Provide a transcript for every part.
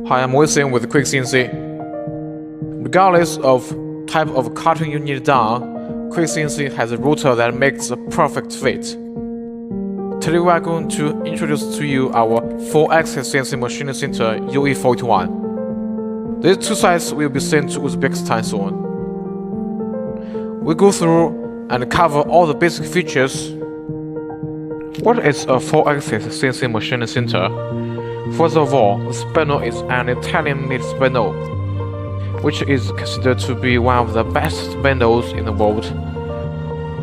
Hi, I'm Wilson with Quick CNC. Regardless of type of cutting you need done, Quick CNC has a router that makes a perfect fit. Today we are going to introduce to you our 4-axis CNC machining center UA481. These two sites will be sent to Uzbekistan soon. We go through and cover all the basic features. What is a 4-axis CNC machining center? First of all, the spindle is an Italian-made spindle, which is considered to be one of the best spindles in the world.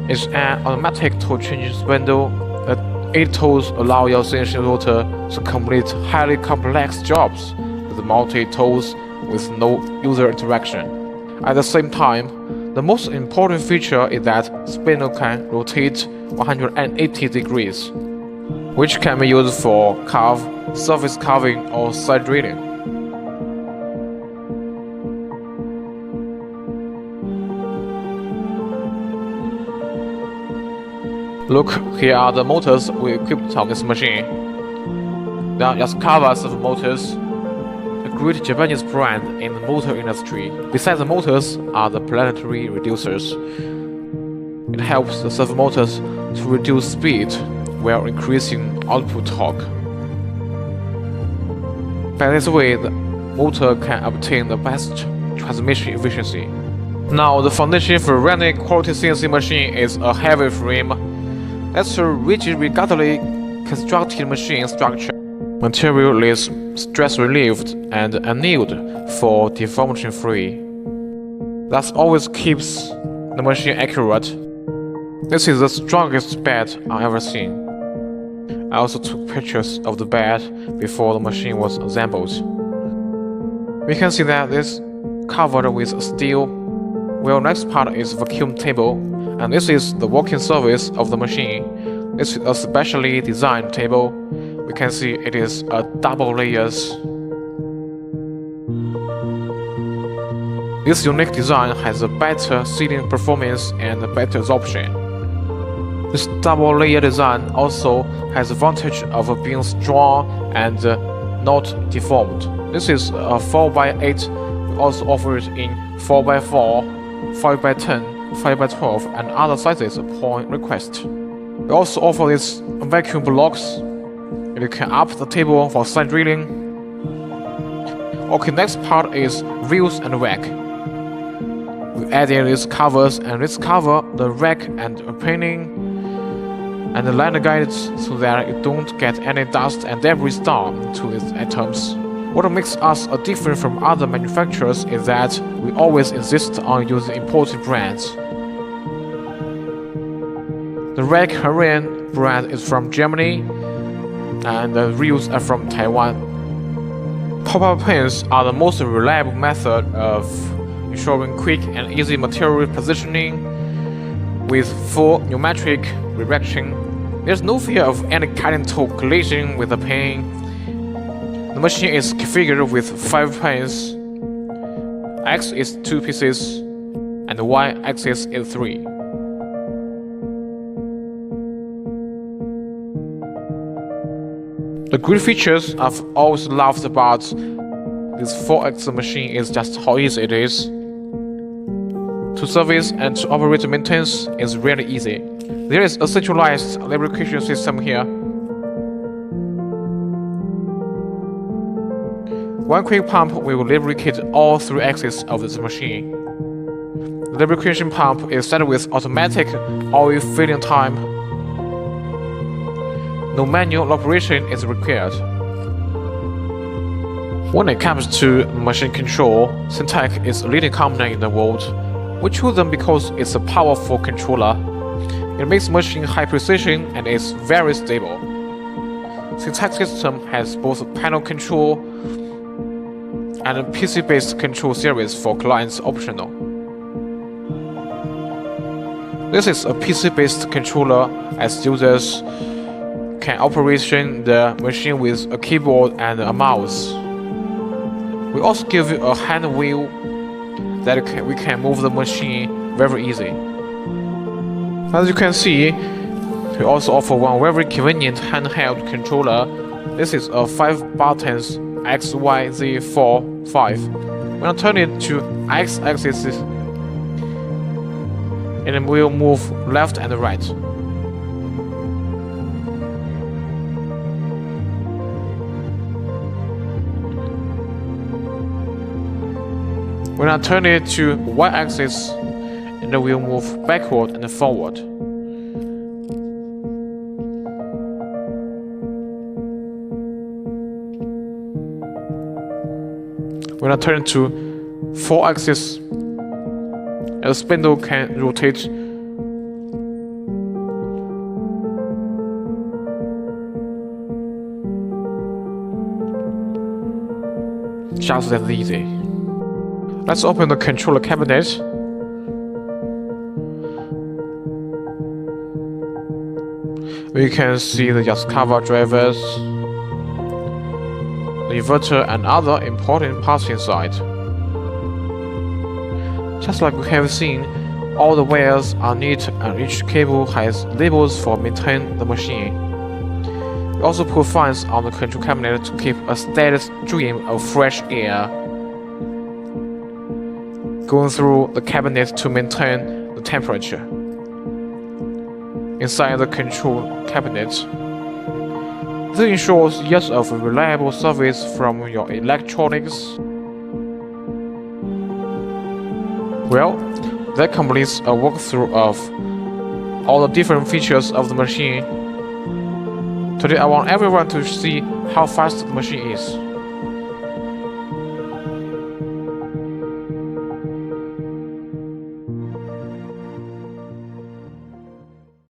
It's an automatic toe-changing spindle that 8 toes allow your CNC router to complete highly complex jobs with multi-toes with no user interaction. At the same time, the most important feature is that spindle can rotate 180 degrees, which can be used for curve, surface carving, or side drilling. Look, here are the motors we equipped on this machine. They are Yaskawa servo motors, a great Japanese brand in the motor industry. Besides the motors are the planetary reducers. It helps the servo motors to reduce speed while increasing output torque. By this way, the motor can obtain the best transmission efficiency. Now, the foundation for running quality CNC machine is a heavy frame. That's a rigidly constructed machine structure. Material is stress-relieved and annealed for deformation-free. That always keeps the machine accurate. This is the strongest bed I've ever seen. I also took pictures of the bed before the machine was assembled. We can see that this is covered with steel, while next part is vacuum table, and this is the working surface of the machine. This is a specially designed table. We can see it is a double layers. This unique design has a better sealing performance and better absorption. This double layer design also has the advantage of being strong and not deformed. This is a 4x8. We also offer it in 4x4, 5x10, 5x12, and other sizes upon request. We also offer these vacuum blocks. You can up the table for side drilling. Okay, next part is wheels and rack. We added these covers, and this cover the rack and opening and the line guides so that you don't get any dust and debris down to its items. What makes us different from other manufacturers is that we always insist on using imported brands. The rack Korean brand is from Germany, and the reels are from Taiwan. Pop-up pins are the most reliable method of ensuring quick and easy material positioning with full pneumatic reaction. There's no fear of any cutting tool collision with the pin. The machine is configured with 5 pins. X is 2 pieces, and the Y axis is 3. The great features I've always loved about this 4-axis machine is just how easy it is. To service and to operate and maintain is really easy. There is a centralized lubrication system here. One quick pump will lubricate all 3 axes of this machine. The lubrication pump is set with automatic oil filling time. No manual operation is required. When it comes to machine control, Syntec is a leading company in the world. We choose them because it's a powerful controller. It makes machine high precision and is very stable. Syntec system has both panel control and a PC-based control series for clients optional. This is a PC-based controller, as users can operate the machine with a keyboard and a mouse. We also give you a hand wheel that we can move the machine very easy. As you can see, we also offer one very convenient handheld controller. This is a 5 buttons X, Y, Z, 4, 5. When I turn it to X-axis, it will move left and right. When I turn it to Y-axis, it will move backward and forward. When I turn to 4-axis, the spindle can rotate just as easy. Let's open the controller cabinet. We can see the Yaskawa drivers, the inverter and other important parts inside. Just like we have seen, all the wires are neat and each cable has labels for maintaining the machine. We also put fans on the control cabinet to keep a steady stream of fresh air going through the cabinet to maintain the temperature. Inside the control cabinet, this ensures years of reliable service from your electronics. Well, that completes a walkthrough of all the different features of the machine. Today I want everyone to see how fast the machine is.